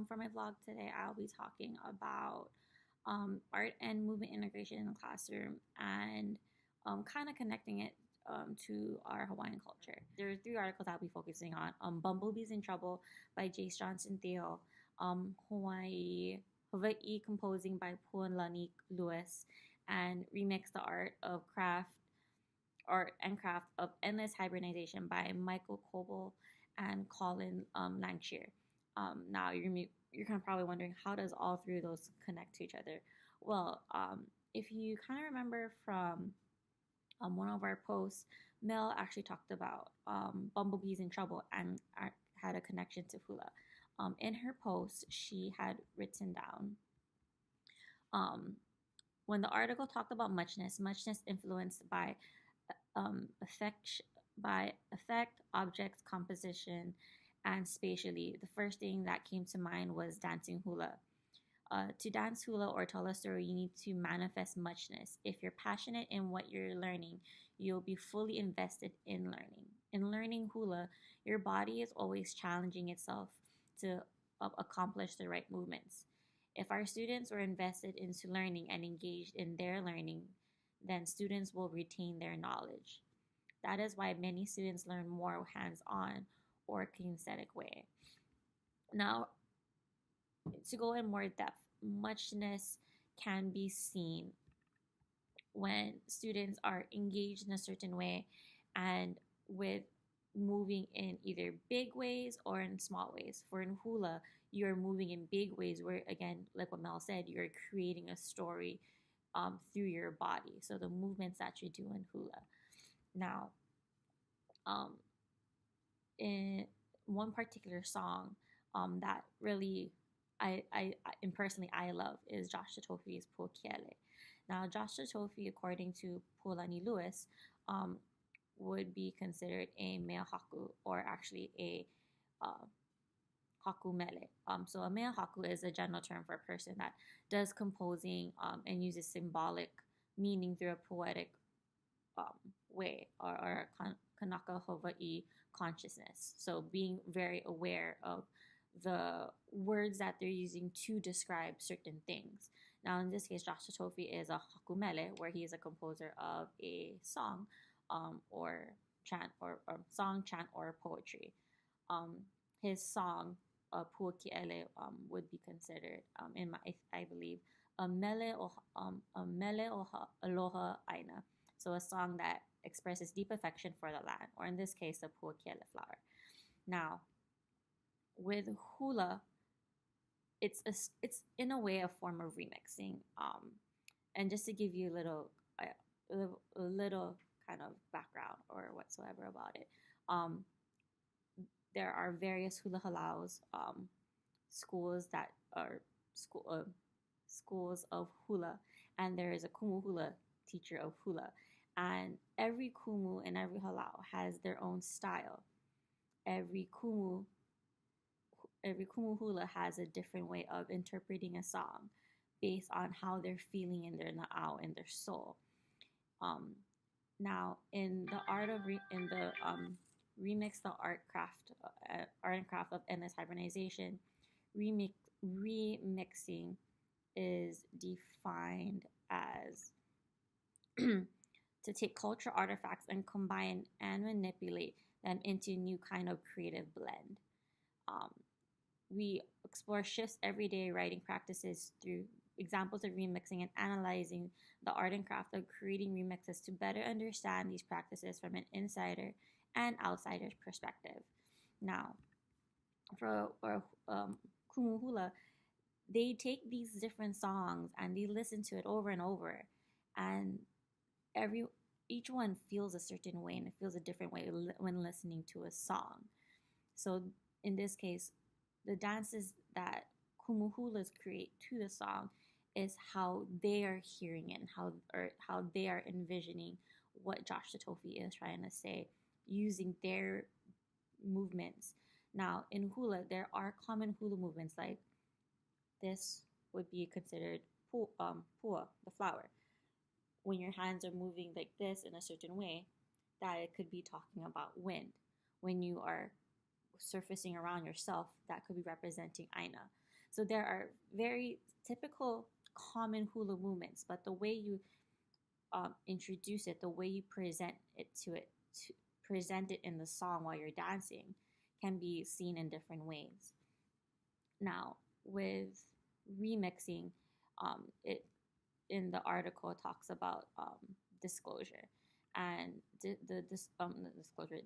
For my vlog today, I'll be talking about art and movement integration in the classroom and kind of connecting it to our Hawaiian culture. There are three articles I'll be focusing on. Bumblebees in Trouble by Jace Johnson Theo, Hawaii Composing by Pualani Lewis, and Remix the Art and Craft of Endless Hibernization by Michael Coble and Colin Langshire. Now you're kind of probably wondering, how does all three of those connect to each other? Well, if you kind of remember from one of our posts, Mel actually talked about bumblebees in trouble and had a connection to hula. In her post, she had written down um, when the article talked about muchness influenced effect, objects, composition, and spatially. The first thing that came to mind was dancing hula. To dance hula or tell a story, you need to manifest muchness. If you're passionate in what you're learning, you'll be fully invested in learning. In learning hula, your body is always challenging itself to accomplish the right movements. If our students are invested into learning and engaged in their learning, then students will retain their knowledge. That is why many students learn more hands-on or kinesthetic way. Now, to go in more depth, muchness can be seen when students are engaged in a certain way and with moving in either big ways or in small ways. For in hula, you're moving in big ways where, again, like what Mel said, you're creating a story through your body. So the movements that you do in hula. Now, in one particular song that really and personally I love is Josh Tatofi's Pu'Kiele. Now, Josh Tatofi, according to Pualani Lewis, would be considered a mea haku, or actually a haku mele. So a mea haku is a general term for a person that does composing and uses symbolic meaning through a poetic way, or Kanaka Hawaii consciousness. So being very aware of the words that they're using to describe certain things. Now, in this case, Josh Tofi is a hakumele, where he is a composer of a song, or chant, or song, chant, or poetry. His song, Pu'Kiele, would be considered, in my, I believe, a mele o aloha aina. So a song that expresses deep affection for the land, or in this case, the Pu'Kiele flower. Now, with hula, it's in a way a form of remixing. And just to give you a little kind of background or whatsoever about it, there are various hula halaus, schools that are schools of hula, and there is a kumu hula teacher of hula, and every kumu and every halau has their own style. Every kumu hula has a different way of interpreting a song based on how they're feeling in their na'au, in their soul. Now, in the remix the art and craft of endless hibernization, remixing is defined as to take cultural artifacts and combine and manipulate them into a new kind of creative blend. We explore shifts everyday writing practices through examples of remixing and analyzing the art and craft of creating remixes to better understand these practices from an insider and outsider's perspective. Now, for Kumu Hula, they take these different songs and they listen to it over and over, and each one feels a certain way, and it feels a different way when listening to a song. So in this case, the dances that Kumuhulas create to the song is how they are hearing it, and how they are envisioning what Josh Tatofi is trying to say using their movements. Now, in hula, there are common hula movements, like this would be considered pua, the flower. When your hands are moving like this in a certain way, that it could be talking about wind. When you are surfacing around yourself, that could be representing aina. So there are very typical common hula movements, but the way you introduce it, the way you to present it in the song while you're dancing, can be seen in different ways. Now, with remixing, it in the article talks about disclosure and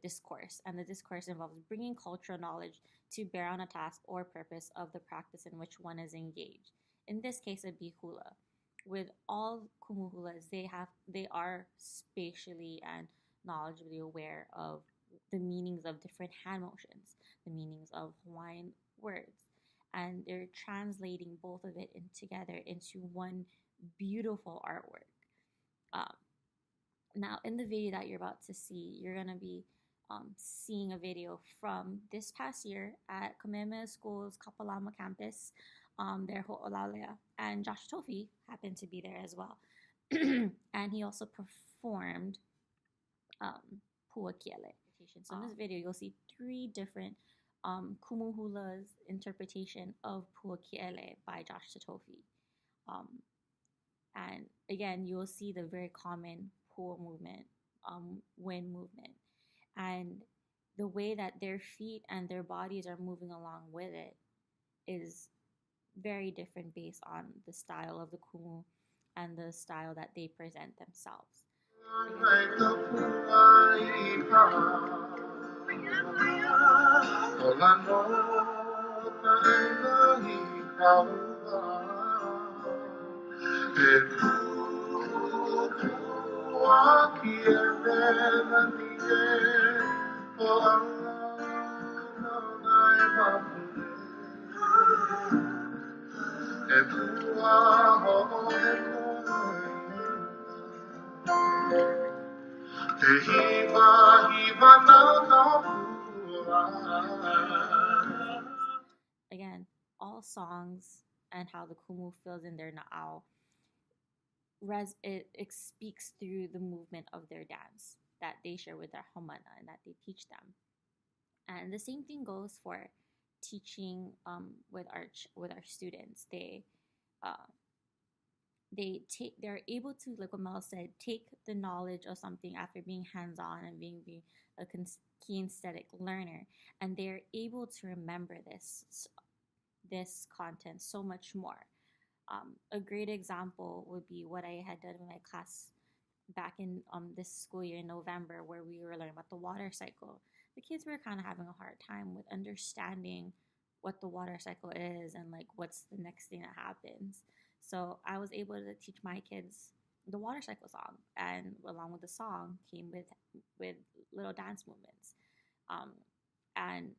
discourse, and the discourse involves bringing cultural knowledge to bear on a task or purpose of the practice in which one is engaged. In this case, it'd be hula. With all kumu hulas, they are spatially and knowledgeably aware of the meanings of different hand motions, the meanings of Hawaiian words, and they're translating both of it together into one beautiful artwork. Um, Now, in the video that you're about to see, you're going to be seeing a video from this past year at Kamehameha School's Kapalama campus, their Ho'olaulea, and Josh Tofi happened to be there as well. And he also performed Puakiele. So in this video, you'll see 3 different kumu hula's interpretation of Puakiele by Josh Tofi. And again, you'll see the very common pua movement, wind movement, and the way that their feet and their bodies are moving along with it is very different based on the style of the kumu and the style that they present themselves. Again, all songs and how the kumu fills in their na'au, it speaks through the movement of their dance that they share with their haumana and that they teach them. And the same thing goes for teaching with our students. They're able to, like what Mel said, take the knowledge of something after being hands-on and being a kinesthetic learner, and they're able to remember this content so much more. A great example would be what I had done in my class back in this school year in November, where we were learning about the water cycle. The kids were kind of having a hard time with understanding what the water cycle is and like what's the next thing that happens. So I was able to teach my kids the water cycle song, and along with the song came with little dance movements. And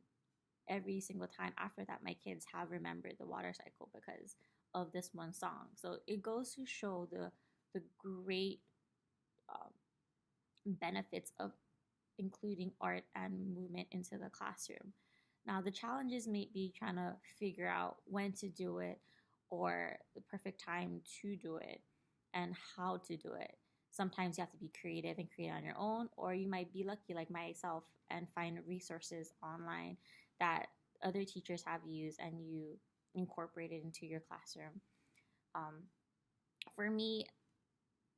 every single time after that, my kids have remembered the water cycle because of this one song. So it goes to show the great benefits of including art and movement into the classroom. Now, the challenges may be trying to figure out when to do it or the perfect time to do it and how to do it. Sometimes you have to be creative and create on your own, or you might be lucky like myself and find resources online that other teachers have used and you incorporate it into your classroom. For me,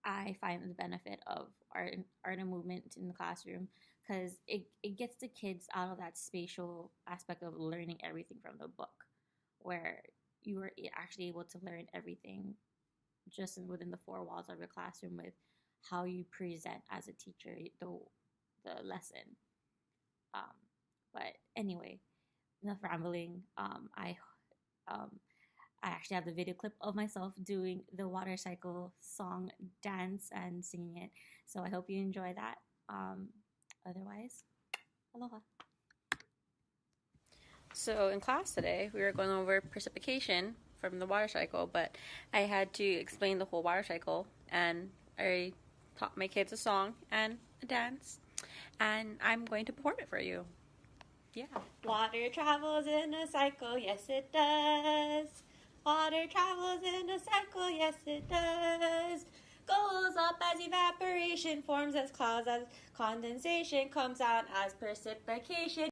I find the benefit of art and movement in the classroom because it gets the kids out of that spatial aspect of learning everything from the book, where you are actually able to learn everything just within the 4 walls of your classroom with how you present as a teacher the lesson. But anyway, enough rambling. I actually have the video clip of myself doing the water cycle song, dance, and singing it. So I hope you enjoy that. Otherwise, aloha. So in class today, we were going over precipitation from the water cycle, but I had to explain the whole water cycle, and I taught my kids a song and a dance, and I'm going to perform it for you. Yeah. Water travels in a cycle, yes it does. Water travels in a cycle, yes it does. Goes up as evaporation, forms as clouds, as condensation, comes out as precipitation.